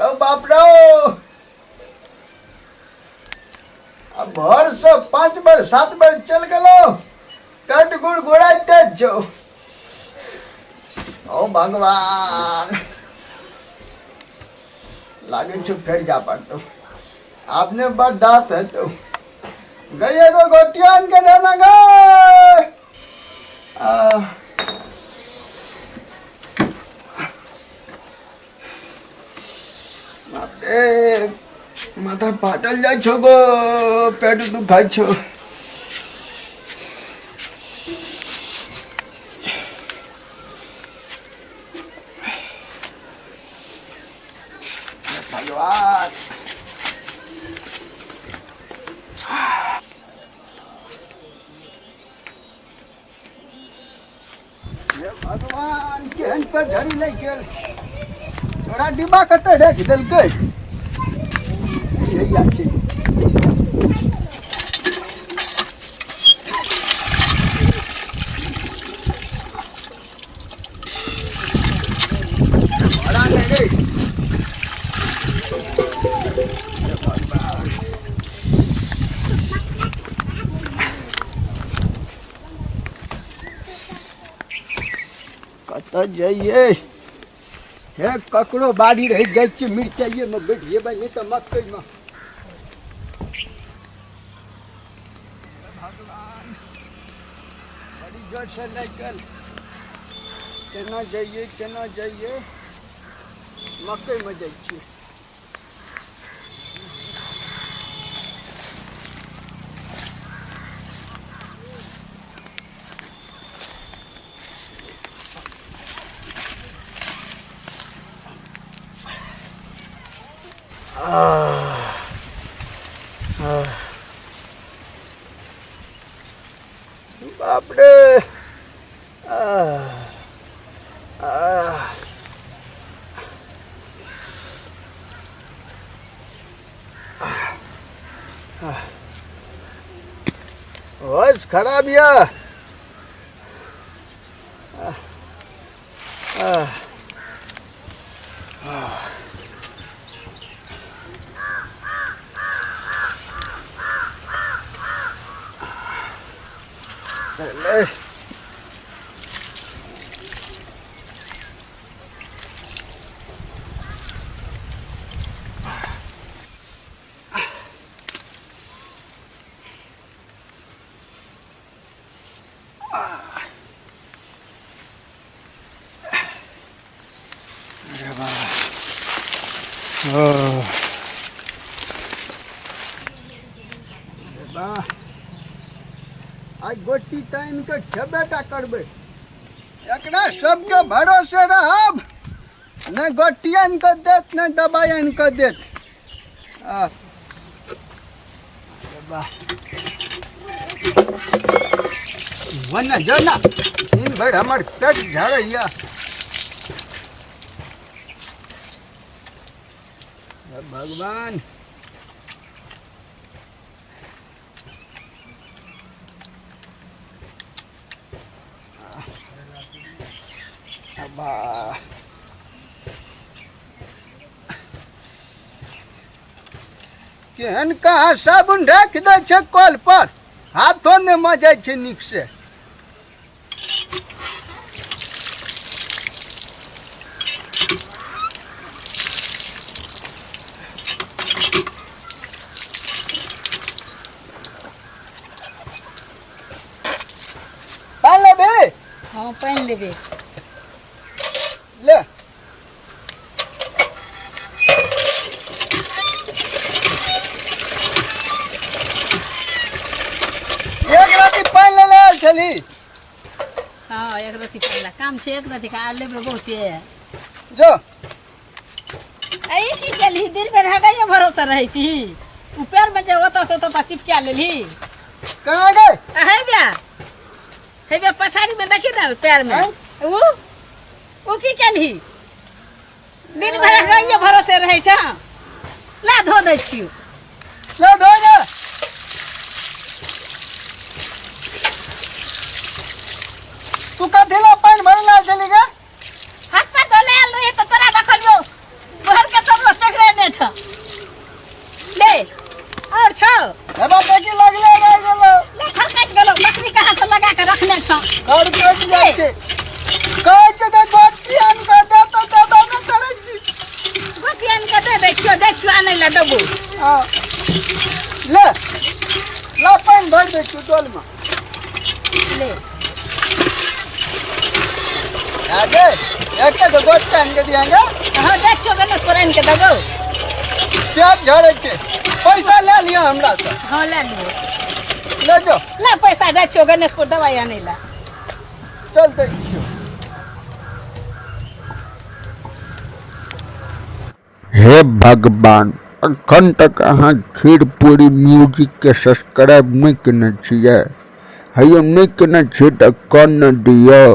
ओ बाप रो अब भर से 5 बार 7 बार चल गलो कट गुड़ गुड़ाते जो ओ भगवान लागे छो फेर जा पड़तो आपने बर्दाश्त है तो गए को गोटियान के देना गए माथा फाटल जाय छो गो पेट दुखाय छो भगवान भगवान केहन पर धरी ले गेल थोड़ा डिब्बा कते ढक देलकै यही आछे बड़ा ले रे कत जाइए हे ककरो बाड़ी रह जाय छै मिरचाइए में बैठिए भाई नहीं तो मकई में भगवान बड़ी जोर से लगल केना जाइए मकई में जाय छी बाप रे होश खराब या ले आज गोटी टाइम के छबेटा करबे एकरा सबके भरोसे रहब न गोटियन के देत न दबायन के देत वरना जना इन भर हमर पेट झरैया भगवान केहन कहाँ साबुन रख दे छै कल पर हाथों ने मजे छै निक से पान लेबे हाँ पान लेबे ले चली हाँ एक रति पहला काम छे एक रति का लेबे बहुते जो आई की चली दिन में हगाइए भरोसा रही छी ऊपर में जे होता से तो चिपका लेली कहां गए हे बे पछाड़ी में देखी ना पैर में ऊ की चली दिन भर हगाइए भरोसे रही छ ला धो दे छी ला धो जा तू का दिला पानी भरना चली गया हाथ पर तो ले रही तो तोरा देखल जो घर के सब लोग टकरे कहै छै कि गोटियन के दे तो देबे न करै छी। गोटियन के दे छियो आनै ला डब्बू। हाँ। ले ला पानि भर दै छियौ डोल में। ले आगे एक तो गोटियन के दिएंगे। हाँ दे छियो गणेश पुराण के दबो। पेट झड़ै छै, पैसा ले लियो हमरा से। हाँ ले लियो। ले जो ला पैसा दे छियो गणेशपुर दवाई आनै ला। चल दै छियौ। हे भगवान, अखन तक अहाँ खीर पूरी म्यूजिक के सब्सक्राइब नहीं केने छियै। हैयो नहीं केने छियै तऽ कऽ न दियौ।